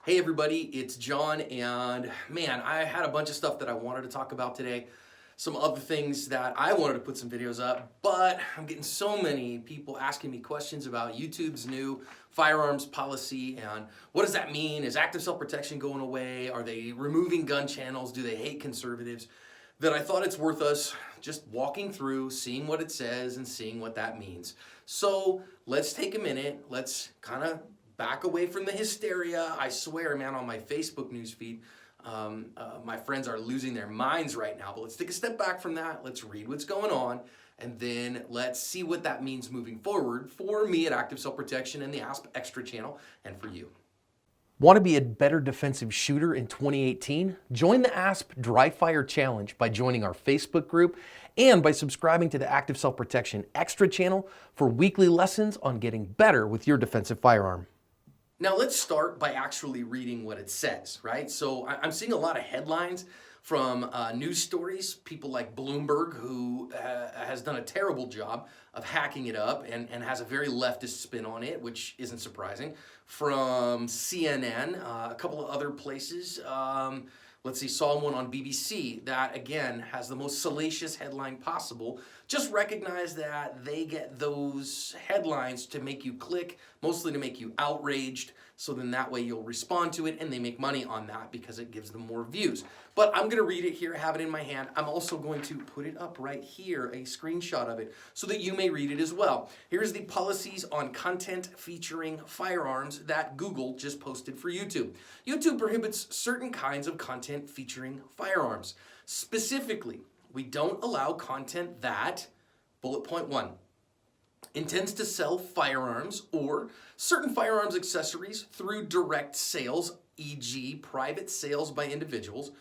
Hey everybody, it's John, and man, I had a bunch of stuff that I wanted to talk about today. Some other things that I wanted to put some videos up, but I'm getting so many people asking me questions about YouTube's new firearms policy and what does that mean? Is active self-protection going away? Are they removing gun channels? Do they hate conservatives? That I thought it's worth us just walking through, seeing what it says and seeing what that means. So let's take a minute, let's kind of back away from the hysteria. I swear, man, on my Facebook newsfeed, my friends are losing their minds right now. But let's take a step back from that. Let's read what's going on. And then let's see what that means moving forward for me at Active Self-Protection and the ASP Extra channel and for you. Want to be a better defensive shooter in 2018? Join the ASP Dry Fire Challenge by joining our Facebook group and by subscribing to the Active Self-Protection Extra channel for weekly lessons on getting better with your defensive firearm. Now let's start by actually reading what it says, right? So I'm seeing a lot of headlines from news stories, people like Bloomberg, who has done a terrible job of hacking it up and has a very leftist spin on it, which isn't surprising. From CNN, a couple of other places. Let's see, saw one on BBC that, again, has the most salacious headline possible. Just recognize that they get those headlines to make you click, mostly to make you outraged, so then that way you'll respond to it, and they make money on that because it gives them more views. But I'm going to read it here, have it in my hand. I'm also going to put it up right here, a screenshot of it, so that you may read it as well. Here's the policies on content featuring firearms that Google just posted for YouTube. YouTube prohibits certain kinds of content featuring firearms. Specifically, we don't allow content that, bullet point 1, intends to sell firearms or certain firearms accessories through direct sales, e.g. private sales by individuals,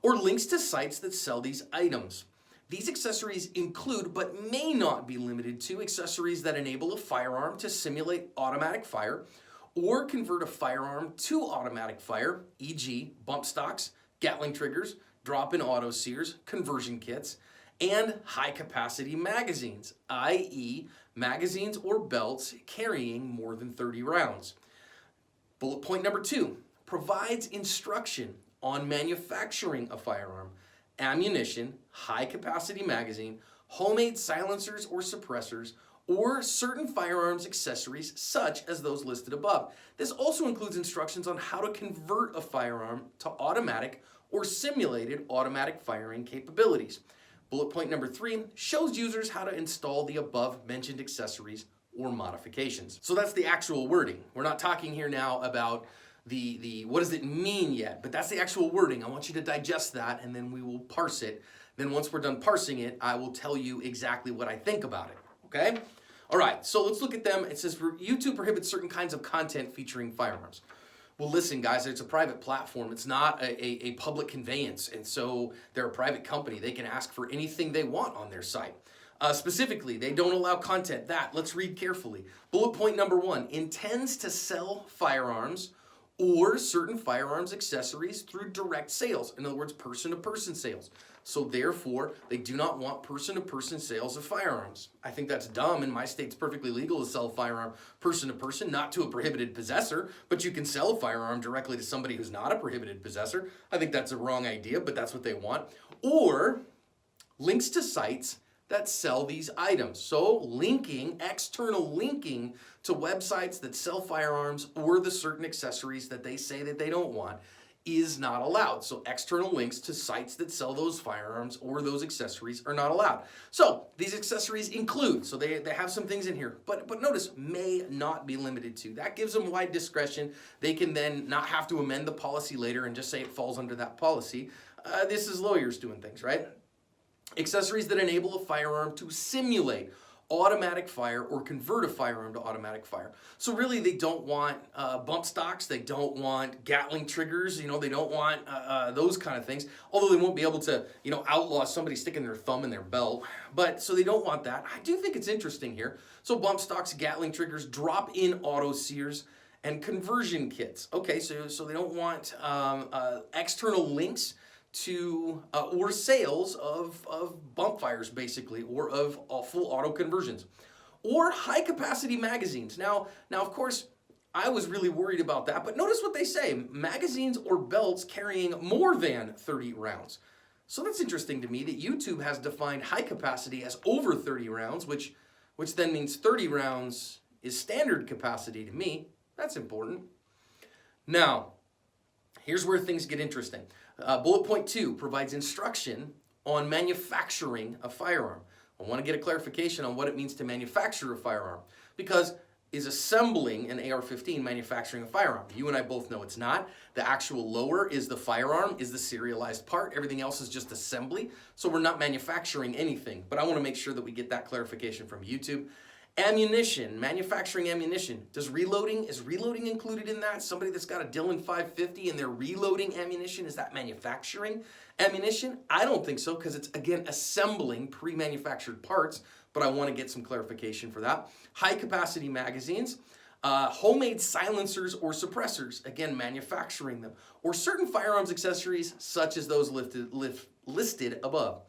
or links to sites that sell these items. These accessories include, but may not be limited to, accessories that enable a firearm to simulate automatic fire or convert a firearm to automatic fire, e.g. bump stocks, Gatling triggers, drop-in auto sears, conversion kits, and high-capacity magazines, i.e. magazines or belts carrying more than 30 rounds. Bullet point number 2, provides instruction on manufacturing a firearm, ammunition, high-capacity magazine, homemade silencers or suppressors, or certain firearms accessories such as those listed above. This also includes instructions on how to convert a firearm to automatic or simulated automatic firing capabilities. Bullet point number 3 shows users how to install the above mentioned accessories or modifications. So that's the actual wording. We're not talking here now about the what does it mean yet, but that's the actual wording. I want you to digest that and then we will parse it. Then once we're done parsing it, I will tell you exactly what I think about it, okay? All right, so let's look at them. It says YouTube prohibits certain kinds of content featuring firearms. Well, listen, guys, it's a private platform. It's not a public conveyance, and so they're a private company. They can ask for anything they want on their site. Specifically, they don't allow content that, let's read carefully. Bullet point number 1, intends to sell firearms or certain firearms accessories through direct sales. In other words, person-to-person sales. So therefore, they do not want person-to-person sales of firearms. I think that's dumb. In my state, it's perfectly legal to sell a firearm person-to-person, not to a prohibited possessor, but you can sell a firearm directly to somebody who's not a prohibited possessor. I think that's a wrong idea, but that's what they want. Or links to sites that sell these items. So linking, external linking to websites that sell firearms or the certain accessories that they say that they don't want is not allowed. So external links to sites that sell those firearms or those accessories are not allowed. So these accessories include, so they have some things in here, but notice may not be limited to. That gives them wide discretion. They can then not have to amend the policy later and just say it falls under that policy. This is lawyers doing things, right? Accessories that enable a firearm to simulate automatic fire or convert a firearm to automatic fire. So really they don't want bump stocks, they don't want Gatling triggers, they don't want those kind of things, although they won't be able to, outlaw somebody sticking their thumb in their belt. But so they don't want that. I do think it's interesting here. So bump stocks, Gatling triggers, drop-in auto sears, and conversion kits. Okay, so they don't want external links to or sales of bump fires, basically, or of full auto conversions, or high capacity magazines. Now of course, I was really worried about that, but notice what they say, magazines or belts carrying more than 30 rounds. So that's interesting to me that YouTube has defined high capacity as over 30 rounds, which then means 30 rounds is standard capacity to me. That's important. Now, here's where things get interesting. Bullet point 2 provides instruction on manufacturing a firearm. I want to get a clarification on what it means to manufacture a firearm, because is assembling an AR-15 manufacturing a firearm? You and I both know it's not. The actual lower is the firearm, is the serialized part. Everything else is just assembly. So we're not manufacturing anything. But I want to make sure that we get that clarification from YouTube. Ammunition, manufacturing ammunition. Is reloading included in that? Somebody that's got a Dillon 550 and they're reloading ammunition, is that manufacturing ammunition? I don't think so, because it's, again, assembling pre-manufactured parts, but I want to get some clarification for that. High capacity magazines, homemade silencers or suppressors, again, manufacturing them, or certain firearms accessories such as those listed above.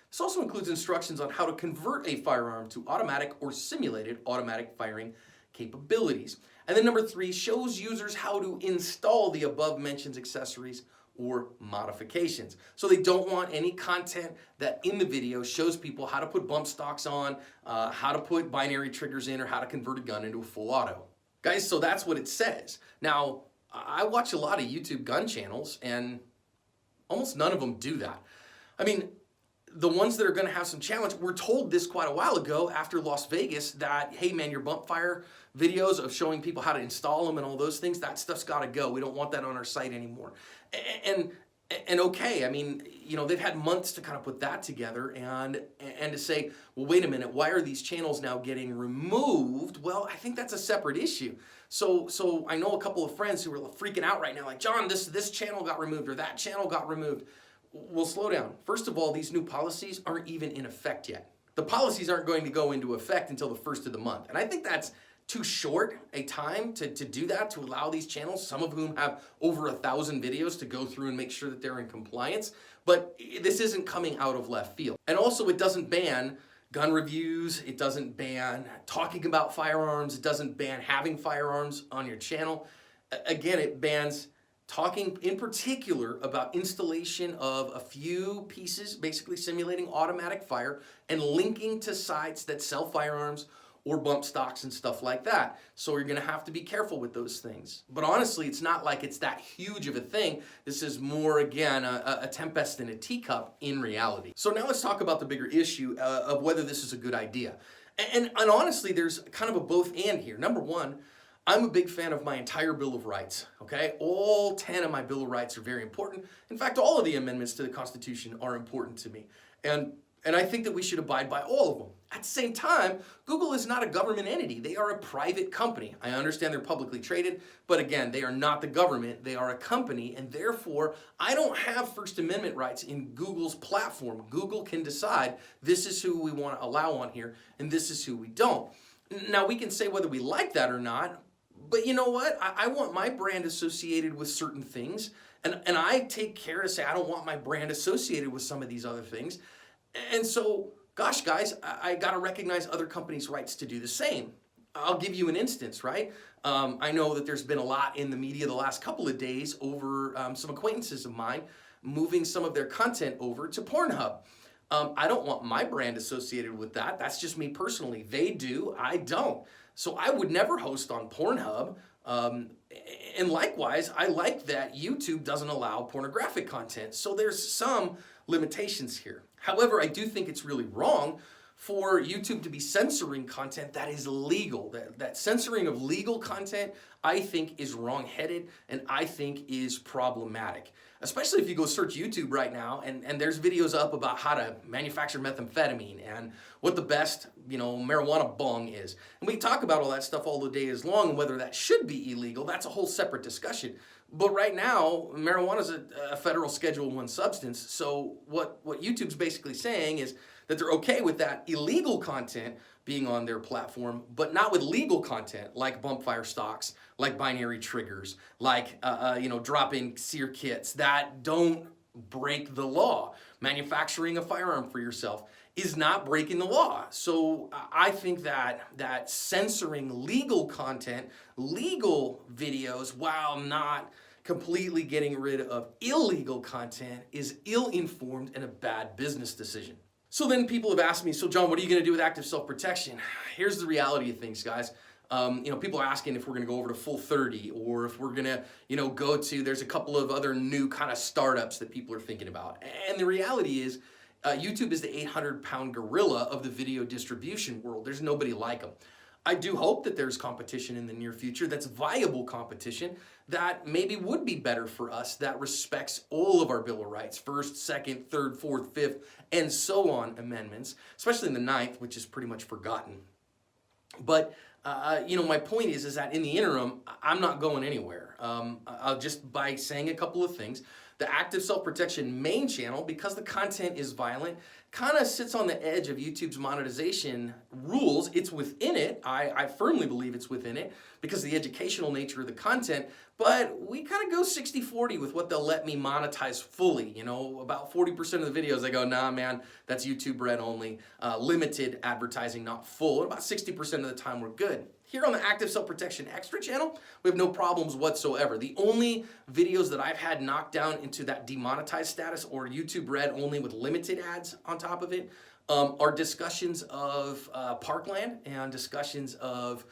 This also includes instructions on how to convert a firearm to automatic or simulated automatic firing capabilities. And then number 3, shows users how to install the above mentioned accessories or modifications. So they don't want any content that in the video shows people how to put bump stocks on, how to put binary triggers in, or how to convert a gun into a full auto. Guys, so that's what it says. Now, I watch a lot of YouTube gun channels, and almost none of them do that. I mean, the ones that are going to have some challenge, we're told this quite a while ago after Las Vegas that, hey man, your bump fire videos of showing people how to install them and all those things, that stuff's got to go. We don't want that on our site anymore. And okay, I mean, you know, they've had months to kind of put that together and to say, well, wait a minute, why are these channels now getting removed? Well, I think that's a separate issue. So I know a couple of friends who are freaking out right now, like, John, this channel got removed or that channel got removed. Well, slow down. First of all, these new policies aren't even in effect yet. The policies aren't going to go into effect until the first of the month. And I think that's too short a time to do that, to allow these channels, some of whom have over 1,000 videos, to go through and make sure that they're in compliance. But this isn't coming out of left field. And also, it doesn't ban gun reviews. It doesn't ban talking about firearms. It doesn't ban having firearms on your channel. Again, it bans talking in particular about installation of a few pieces, basically simulating automatic fire, and linking to sites that sell firearms or bump stocks and stuff like that. So you're gonna have to be careful with those things. But honestly, it's not like it's that huge of a thing. This is more, again, a tempest in a teacup in reality. So now let's talk about the bigger issue of whether this is a good idea. And honestly, there's kind of a both and here. Number one, I'm a big fan of my entire Bill of Rights, okay? All 10 of my Bill of Rights are very important. In fact, all of the amendments to the Constitution are important to me. And I think that we should abide by all of them. At the same time, Google is not a government entity. They are a private company. I understand they're publicly traded, but again, they are not the government. They are a company, and therefore, I don't have First Amendment rights in Google's platform. Google can decide this is who we want to allow on here, and this is who we don't. Now, we can say whether we like that or not, but you know what? I want my brand associated with certain things, and I take care to say I don't want my brand associated with some of these other things. And so, gosh, guys, I got to recognize other companies' rights to do the same. I'll give you an instance, right? I know that there's been a lot in the media the last couple of days over some acquaintances of mine moving some of their content over to Pornhub. I don't want my brand associated with that. That's just me personally. They do, I don't. So I would never host on Pornhub. And likewise, I like that YouTube doesn't allow pornographic content. So there's some limitations here. However, I do think it's really wrong for YouTube to be censoring content that is legal. That censoring of legal content, I think, is wrong-headed and I think is problematic. Especially if you go search YouTube right now and there's videos up about how to manufacture methamphetamine and what the best, marijuana bong is. And we talk about all that stuff all the day is long, and whether that should be illegal, that's a whole separate discussion. But right now, marijuana is a federal Schedule I substance. So what YouTube's basically saying is that they're okay with that illegal content being on their platform, but not with legal content like bump fire stocks, like binary triggers, like drop-in sear kits that don't break the law. Manufacturing a firearm for yourself is not breaking the law. So I think that censoring legal content, legal videos, while not completely getting rid of illegal content, is ill-informed and a bad business decision. So then people have asked me, so John, what are you going to do with active self-protection? Here's the reality of things, guys. People are asking if we're going to go over to full 30, or if we're going to, go to, there's a couple of other new kind of startups that people are thinking about. And the reality is, YouTube is the 800-pound gorilla of the video distribution world. There's nobody like them. I do hope that there's competition in the near future that's viable competition that maybe would be better for us, that respects all of our Bill of Rights, first, second, third, fourth, fifth, and so on amendments, especially in the ninth, which is pretty much forgotten. But, my point is that in the interim, I'm not going anywhere. I'll just, by saying a couple of things, the active self-protection main channel, because the content is violent, kind of sits on the edge of YouTube's monetization rules. It's within it. I firmly believe it's within it because of the educational nature of the content, but we kind of go 60-40 with what they'll let me monetize fully. About 40% of the videos I go, nah, man, that's YouTube Red only, limited advertising, not full. And about 60% of the time we're good. Here on the Active Self-Protection Extra channel, we have no problems whatsoever. The only videos that I've had knocked down into that demonetized status or YouTube Red only with limited ads on top of it are discussions of Parkland and discussions of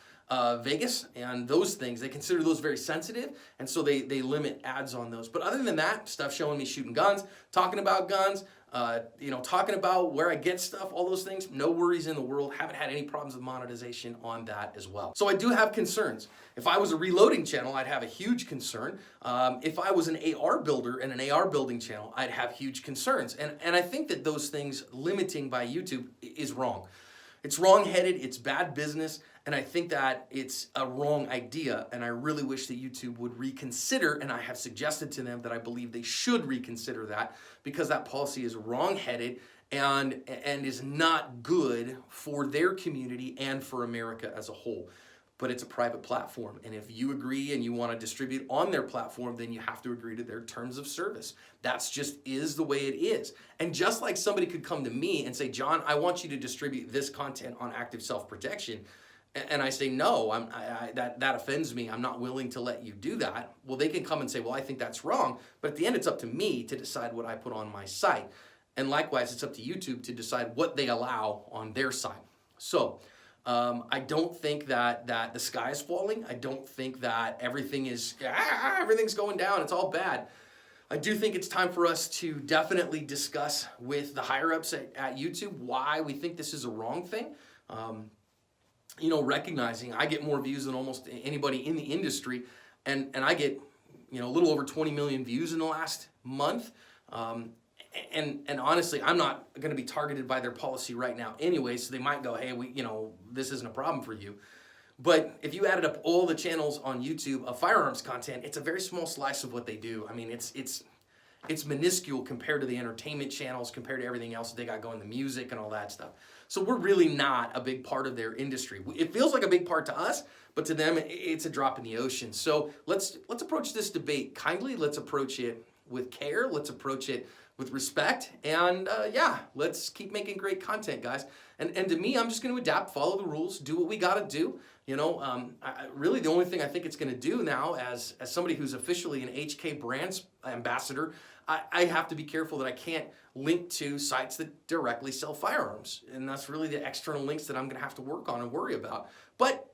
Vegas and those things. They consider those very sensitive, and so they limit ads on those. But other than that, stuff showing me shooting guns, talking about guns, talking about where I get stuff, all those things, no worries in the world. Haven't had any problems with monetization on that as well. So I do have concerns. If I was a reloading channel, I'd have a huge concern. If I was an AR builder and an AR building channel, I'd have huge concerns. And I think that those things limiting by YouTube is wrong. It's wrong-headed, it's bad business, and I think that it's a wrong idea, and I really wish that YouTube would reconsider, and I have suggested to them that I believe they should reconsider that, because that policy is wrong-headed and is not good for their community and for America as a whole. But it's a private platform, and if you agree and you want to distribute on their platform, then you have to agree to their terms of service. That's just is the way it is. And just like somebody could come to me and say, John, I want you to distribute this content on active self-protection, and I say, no, that offends me, I'm not willing to let you do that. Well, they can come and say, well, I think that's wrong, but at the end, it's up to me to decide what I put on my site. And likewise, it's up to YouTube to decide what they allow on their site. So, I don't think that the sky is falling. I don't think that everything's going down. It's all bad. I do think it's time for us to definitely discuss with the higher-ups at YouTube why we think this is a wrong thing. Recognizing I get more views than almost anybody in the industry, and I get, a little over 20 million views in the last month. And honestly, I'm not going to be targeted by their policy right now anyway, so they might go, hey, this isn't a problem for you. But if you added up all the channels on YouTube of firearms content, it's a very small slice of what they do. I mean, it's minuscule compared to the entertainment channels, compared to everything else that they got going, the music and all that stuff. So we're really not a big part of their industry. It feels like a big part to us, but to them, it's a drop in the ocean. So let's approach this debate kindly. Let's approach it with care. Let's approach it with respect, and let's keep making great content, guys. And to me, I'm just going to adapt, follow the rules, do what we got to do. Really the only thing I think it's going to do now, as somebody who's officially an HK Brands ambassador, I have to be careful that I can't link to sites that directly sell firearms, and that's really the external links that I'm going to have to work on and worry about. But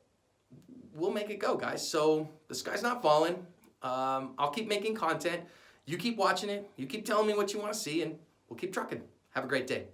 we'll make it go, guys. So the sky's not falling. I'll keep making content. You keep watching it, you keep telling me what you want to see, and we'll keep trucking. Have a great day.